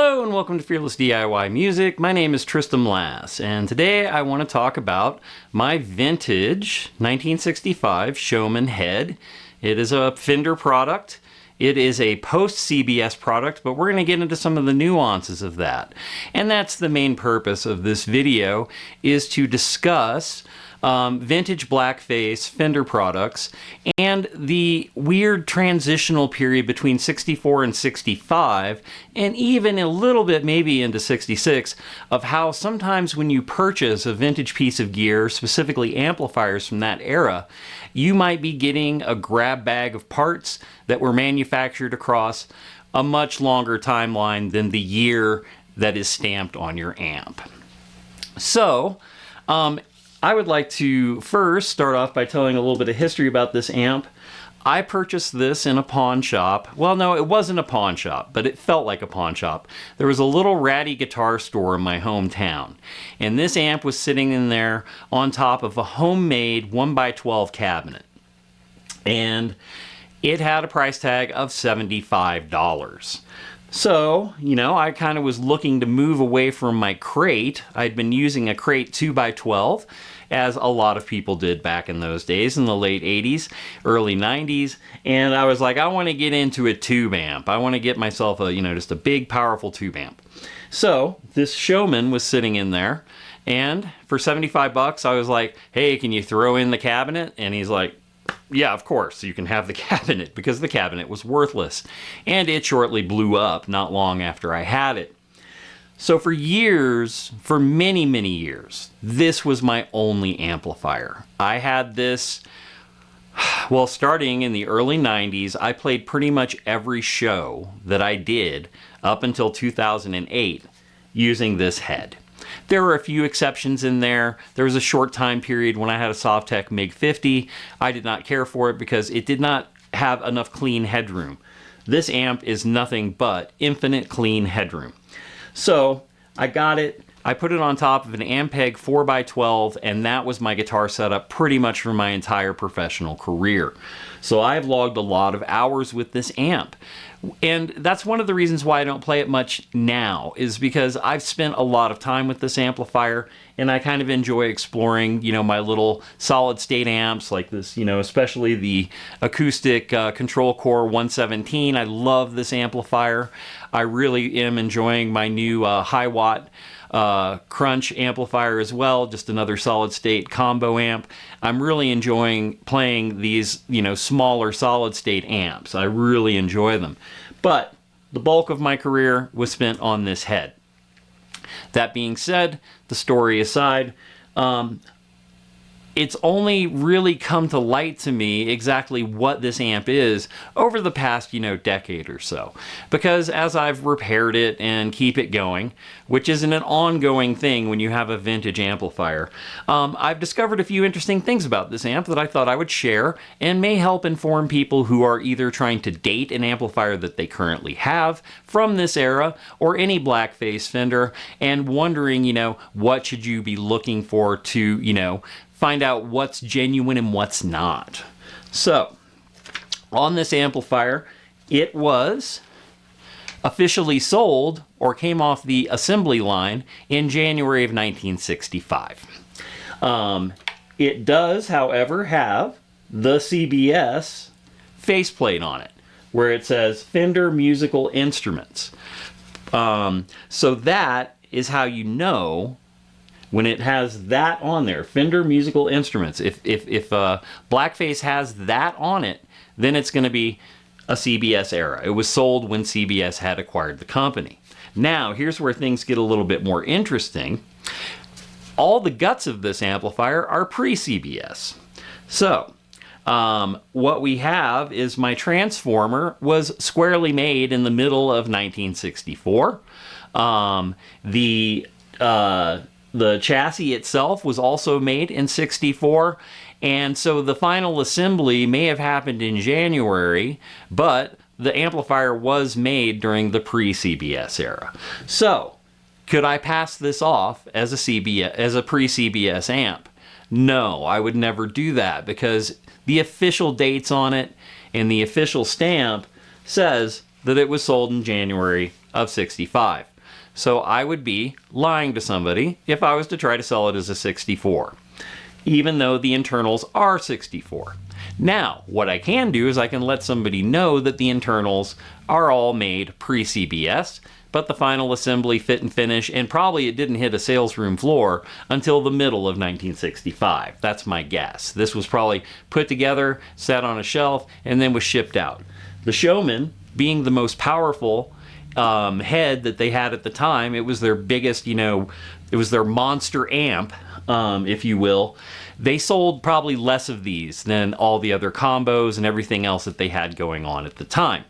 Hello and welcome to Fearless DIY Music. My name is Tristan Lass, and today I want to talk about my vintage 1965 Showman Head. It is a Fender product. It is a post-CBS product, but we're going to get into some of the nuances of that. And that's the main purpose of this video, is to discuss vintage blackface Fender products and the weird transitional period between 64 and 65, and even a little bit maybe into 66, of how sometimes when you purchase a vintage piece of gear, specifically amplifiers from that era, you might be getting a grab bag of parts that were manufactured across a much longer timeline than the year that is stamped on your amp. So, I would like to first start off by telling a little bit of history about this amp. I purchased this in a pawn shop. Well, no, it wasn't a pawn shop, but it felt like a pawn shop. There was a little ratty guitar store in my hometown, and this amp was sitting in there on top of a homemade 1x12 cabinet. And it had a price tag of $75. So, I kind of was looking to move away from my crate. I'd been using a crate 2x12, as a lot of people did back in those days, in the late 80s, early 90s, and I was like, I want to get into a tube amp. I want to get myself a, just a big, powerful tube amp. So, this Showman was sitting in there, and for 75 bucks, I was like, hey, can you throw in the cabinet? And he's like, yeah, of course, you can have the cabinet, because the cabinet was worthless. And it shortly blew up not long after I had it. So for years, for many, many years, this was my only amplifier. I had this, well, starting in the early 90s, I played pretty much every show that I did up until 2008 using this head. There were a few exceptions in there. There was a short time period when I had a Softtech MiG 50. I did not care for it because it did not have enough clean headroom. This amp is nothing but infinite clean headroom. So I got it. I put it on top of an Ampeg 4x12, and that was my guitar setup pretty much for my entire professional career. So I've logged a lot of hours with this amp. And that's one of the reasons why I don't play it much now, is because I've spent a lot of time with this amplifier, and I kind of enjoy exploring, my little solid state amps like this, especially the acoustic Control Core 117. I love this amplifier. I really am enjoying my new high watt Crunch amplifier as well, just another solid state combo amp. I'm really enjoying playing these, smaller solid state amps. I really enjoy them. But the bulk of my career was spent on this head. That being said, the story aside, it's only really come to light to me exactly what this amp is over the past, decade or so. Because as I've repaired it and keep it going, which isn't an ongoing thing when you have a vintage amplifier, I've discovered a few interesting things about this amp that I thought I would share and may help inform people who are either trying to date an amplifier that they currently have from this era or any blackface Fender and wondering, what should you be looking for to, find out what's genuine and what's not. So, on this amplifier, it was officially sold or came off the assembly line in January of 1965. It does, however, have the CBS faceplate on it, where it says Fender Musical Instruments. So that is how you know when it has that on there, Fender Musical Instruments. If Blackface has that on it, then it's going to be a CBS era. It was sold when CBS had acquired the company. Now, here's where things get a little bit more interesting. All the guts of this amplifier are pre-CBS. So, what we have is my transformer was squarely made in the middle of 1964. The chassis itself was also made in 64, and so the final assembly may have happened in January, but the amplifier was made during the pre-CBS era. So, could I pass this off as a pre-CBS amp? No, I would never do that, because the official dates on it and the official stamp says that it was sold in January of 65. So I would be lying to somebody if I was to try to sell it as a 64, even though the internals are 64. Now, what I can do is I can let somebody know that the internals are all made pre-CBS, but the final assembly, fit and finish, and probably it didn't hit a sales room floor until the middle of 1965. That's my guess. This was probably put together, sat on a shelf, and then was shipped out. The Showman, being the most powerful head that they had at the time, it was their biggest, it was their monster amp, if you will. They sold probably less of these than all the other combos and everything else that they had going on at the time.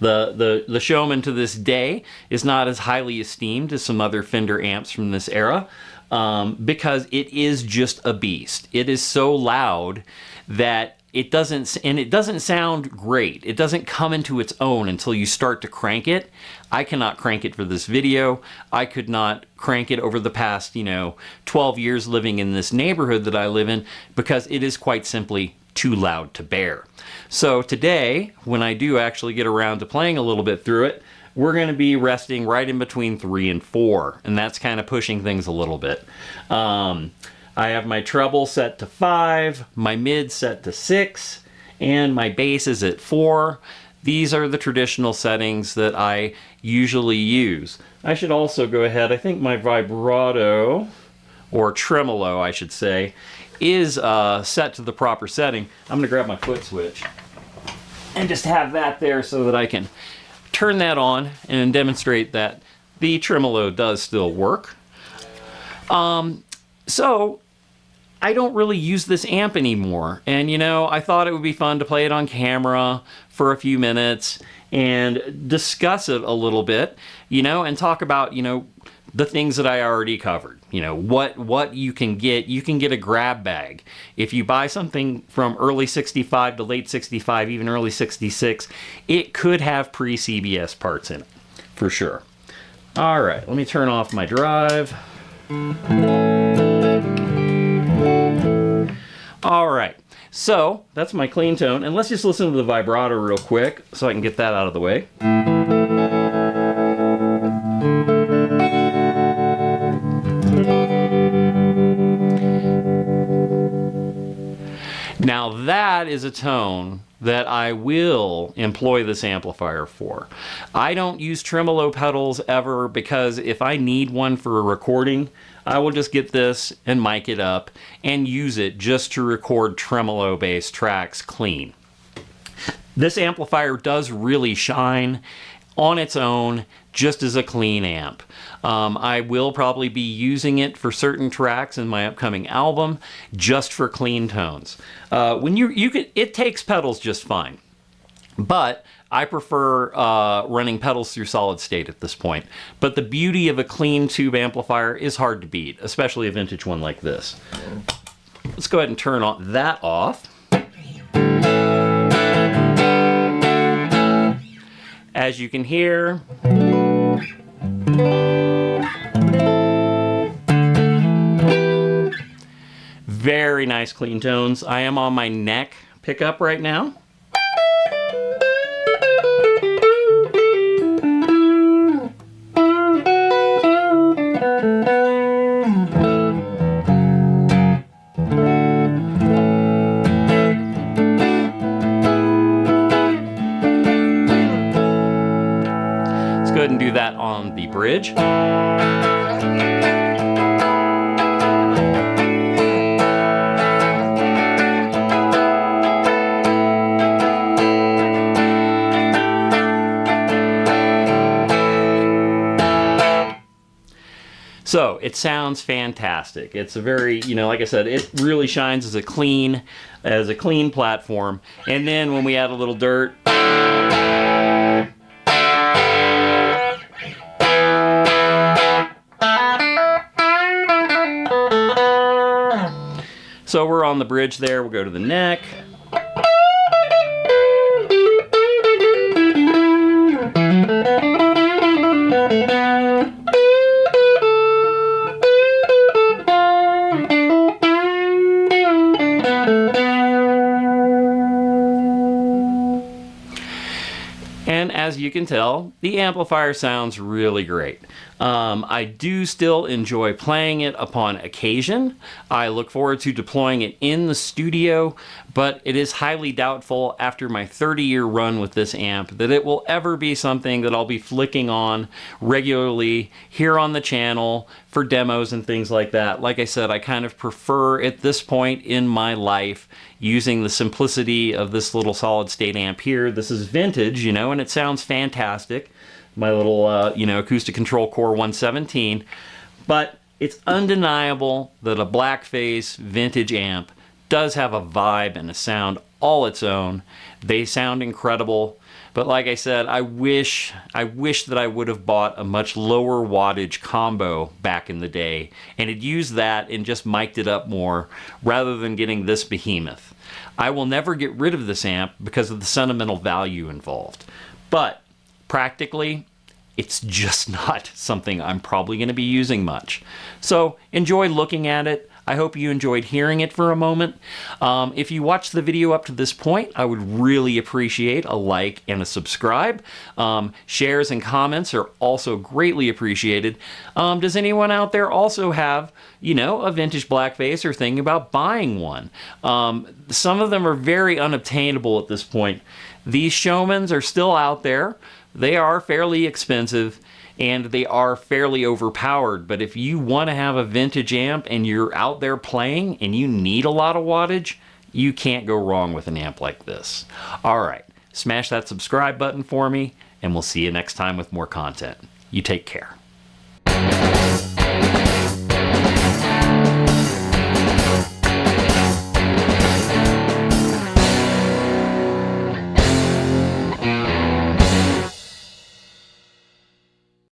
The Showman to this day is not as highly esteemed as some other Fender amps from this era, because it is just a beast. It is so loud that it doesn't sound great. It doesn't come into its own until you start to crank it. I cannot crank it for this video. I could not crank it over the past, 12 years living in this neighborhood that I live in, because it is quite simply too loud to bear. So today, when I do actually get around to playing a little bit through it, we're going to be resting right in between 3 and 4, and that's kind of pushing things a little bit. I have my treble set to 5, my mid set to 6, and my bass is at 4. These are the traditional settings that I usually use. I should also go ahead, I think my vibrato, or tremolo I should say, is set to the proper setting. I'm going to grab my foot switch and just have that there so that I can turn that on and demonstrate that the tremolo does still work. So I don't really use this amp anymore, and I thought it would be fun to play it on camera for a few minutes and discuss it a little bit, and talk about the things that I already covered. What you can get a grab bag. If you buy something from early 65 to late 65, even early 66, it could have pre-CBS parts in it, for sure. All right, let me turn off my drive. All right, so that's my clean tone, and let's just listen to the vibrato real quick so I can get that out of the way. Now that is a tone that I will employ this amplifier for. I don't use tremolo pedals ever, because if I need one for a recording, I will just get this and mic it up and use it just to record tremolo based tracks clean. This amplifier does really shine on its own just as a clean amp. I will probably be using it for certain tracks in my upcoming album just for clean tones. It takes pedals just fine, but I prefer running pedals through solid state at this point. But the beauty of a clean tube amplifier is hard to beat, especially a vintage one like this. Let's go ahead and turn that off. As you can hear, very nice clean tones. I am on my neck pickup right now. Let's go ahead and do that on the bridge. So it sounds fantastic. It's a very, like I said, it really shines as a clean platform. And then when we add a little dirt, so we're on the bridge there. We'll go to the neck. And as you can tell, the amplifier sounds really great. I do still enjoy playing it upon occasion. I look forward to deploying it in the studio, but it is highly doubtful after my 30-year run with this amp that it will ever be something that I'll be flicking on regularly here on the channel for demos and things like that. Like I said, I kind of prefer at this point in my life using the simplicity of this little solid state amp here. This is vintage, you know, and it sounds fantastic. My little, you know, acoustic control core 117, but it's undeniable that a blackface vintage amp does have a vibe and a sound all its own. They sound incredible, but like I said, I wish that I would have bought a much lower wattage combo back in the day and had used that and just mic'd it up more rather than getting this behemoth. I will never get rid of this amp because of the sentimental value involved, but practically, it's just not something I'm probably going to be using much. So enjoy looking at it. I hope you enjoyed hearing it for a moment. If you watched the video up to this point, I would really appreciate a like and a subscribe. Shares and comments are also greatly appreciated. Does anyone out there also have, you know, a vintage blackface or thinking about buying one? Some of them are very unobtainable at this point. These Showmans are still out there. They are fairly expensive and they are fairly overpowered, but if you want to have a vintage amp and you're out there playing and you need a lot of wattage, you can't go wrong with an amp like this. All right, smash that subscribe button for me and we'll see you next time with more content. You take care.